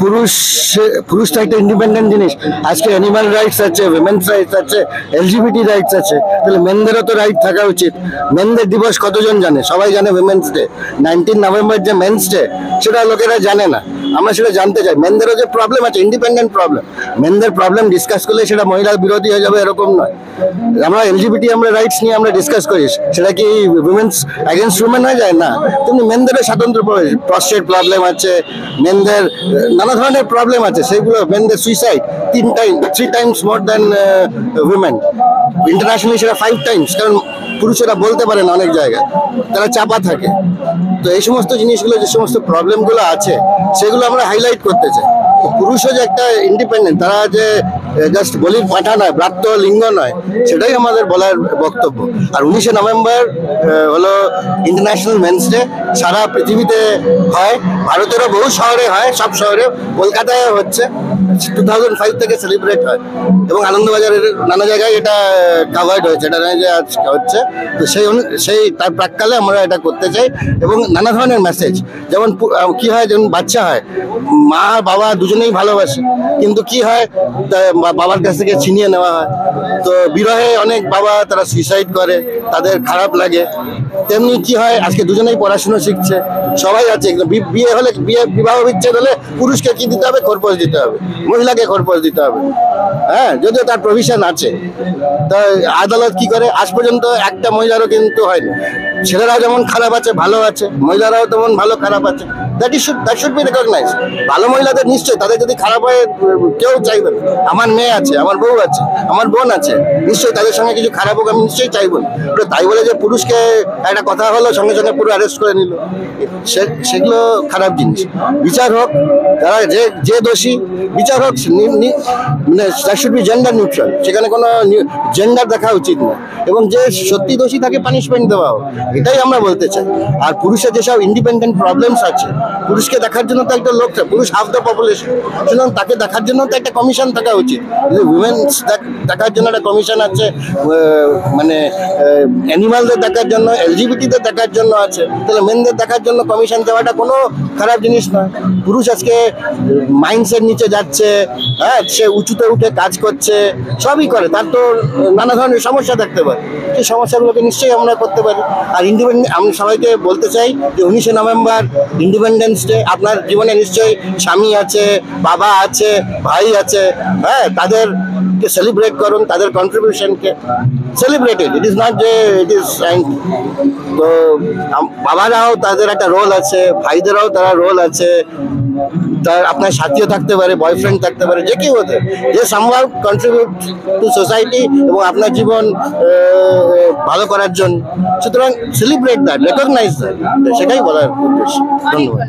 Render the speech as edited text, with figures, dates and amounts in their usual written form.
পুরুষ পুরুষটা একটা ইন্ডিপেন্ডেন্ট জিনিস। আজকে অ্যানিমাল রাইটস আছে, উইমেন্স রাইটস আছে, এলজিবিটি রাইটস আছে, তাহলে মেনদেরও তো রাইট থাকা উচিত। মেনদের দিবস কতজন জানে? সবাই জানে উইমেন্স ডে। 19 নভেম্বর যে মেন্স ডে, সেটা লোকেরা জানে না। আমরা সেটা জানতে চাই। মেনদেরও যে প্রবলেম আছে, ইন্ডিপেন্ডেন্ট প্রবলেম, মেনদের প্রবলেম ডিসকাস করলে সেটা মহিলা বিরোধী হয়ে যাবে এরকম নয়। আমরা এলজিবিটি আমরা রাইটস নিয়ে আমরা ডিসকাস করি, সেটা কি উইমেন্স অ্যাগেন্স্ট উইমেন হয়ে যায়? না। তেমনি মেনদেরও স্বাতন্ত্র প্রস্টেট প্রবলেম আছে, মেনদের নানা ধরনের প্রবলেম আছে, সেগুলো মেনদের suicide 3 times more than women. Internationally সেটা 5 টাইমস, কারণ পুরুষেরা বলতে পারে না অনেক জায়গায়, তারা চাপা থাকে। তো এই সমস্ত জিনিসগুলো, যে সমস্ত প্রবলেমগুলো আছে, সেগুলো আমরা হাইলাইট করতে চাই। পুরুষও যে একটা ইন্ডিপেন্ডেন্ট, তারা যে জাস্ট বলির পাঠা নয়, ব্রাত্য লিঙ্গ নয়, সেটাই আমাদের বলার বক্তব্য। আর 19শে নভেম্বর হলো ইন্টারন্যাশনাল মেন্স ডে। সারা পৃথিবীতে হয়, ভারতেরও বহু শহরে হয়, সব শহরে, কলকাতায় হচ্ছে। 2005 থেকে সেলিব্রেট হয় এবং আনন্দবাজারের নানা জায়গায় এটা কাভার্ড হয়েছে, এটা নয় যে আজ হচ্ছে। তো সেই তার প্রাককালে আমরা এটা করতে চাই এবং নানা ধরনের মেসেজ। যেমন কি হয়, যেমন বাচ্চা হয়, মা বাবা দুজনেই ভালোবাসে, কিন্তু কি হয়, বাবার কাছ থেকে ছিনিয়ে নেওয়া হয়। তো বিরহে অনেক বাবা তারা সুইসাইড করে, তাদের খারাপ লাগে। তেমনি কি হয়, আজকে দুজনেই পড়াশুনো শিখছে, সবাই আছে, বিয়ে হলে, বিবাহ বিচ্ছেদ হলে পুরুষকে কি দিতে হবে? খরপোশ দিতে হবে, মহিলাকে খরপোশ দিতে হবে। হ্যাঁ, যদিও তার প্রভিশন আছে। তো আদালত কি করে? আজ পর্যন্ত একটা মহিলারও কিন্তু হয়নি। ছেলেরাও যেমন খারাপ আছে, ভালো আছে, মহিলারাও তেমন ভালো খারাপ আছে। That should be recognize. ভালো মহিলাদের নিশ্চয়ই, তাদের যদি খারাপ হয় কেউ চাইবে না। আমার মেয়ে আছে, আমার বউ আছে, আমার বোন আছে, নিশ্চয়ই তাদের সঙ্গে কিছু খারাপ হোক, আমি নিশ্চয়ই চাইবো না। তাই বলে যে পুরুষকে একটা কথা হলো সঙ্গে সঙ্গে পুরো অ্যারেস্ট করে নিল, সেগুলো খারাপ জিনিস। বিচার হোক, তারা যে দোষী, বিচার হোক, মানে that should B gender neutral. সেখানে কোনো জেন্ডার দেখা উচিত না, এবং যে সত্যি দোষী তাকে পানিশমেন্ট দেওয়া হোক, এটাই আমরা বলতে চাই। আর পুরুষের যেসব ইন্ডিপেন্ডেন্ট প্রবলেমস আছে, পুরুষকে দেখার জন্য তো একটা লোক, পুরুষ হাফ দ্য পপুলেশন, সুতরাং তাকে দেখার জন্য তো একটা কমিশন থাকা উচিত। উইমেন্স দেখার জন্য একটা কমিশন আছে, মানে অ্যানিমালদের দেখার জন্য, এলজিবিটিদের দেখার জন্য আছে, তাহলে মেনদের দেখার জন্য কমিশন দেওয়াটা কোনো খারাপ জিনিস নয়। পুরুষ আজকে মাইন্ডসেট নিচে যাচ্ছে, হ্যাঁ, সে উঁচুতে উঠে কাজ করছে, সবই করে, তার তো নানা ধরনের সমস্যা থাকতে পারে, সেই সমস্যাগুলোকে নিশ্চয়ই আমরা করতে পারি। আর আমি সবাইকে বলতে চাই যে 19শে নভেম্বর ইন্ডিপেন্ডেন্স ডে, আপনার জীবনে নিশ্চয়ই স্বামী আছে, বাবা আছে, ভাই আছে, হ্যাঁ, তাদেরকে সেলিব্রেট করুন, তাদের কন্ট্রিবিউশনকে সেলিব্রেট। ইট ইজ নট যে ইট ইজ। তো বাবারাও তাদের একটা রোল আছে, ভাইদেরও তারা রোল আছে, তার আপনার সাথীও থাকতে পারে, বয়ফ্রেন্ড থাকতে পারে, যে কেউ হতে, যে সামহাউ কন্ট্রিবিউট টু সোসাইটি এবং আপনার জীবন ভালো করার জন্য। সুতরাং সেলিব্রেট দ্যাট, রেকগনাইজ দ্যাট, সেটাই বলার উদ্দেশ্য। ধন্যবাদ।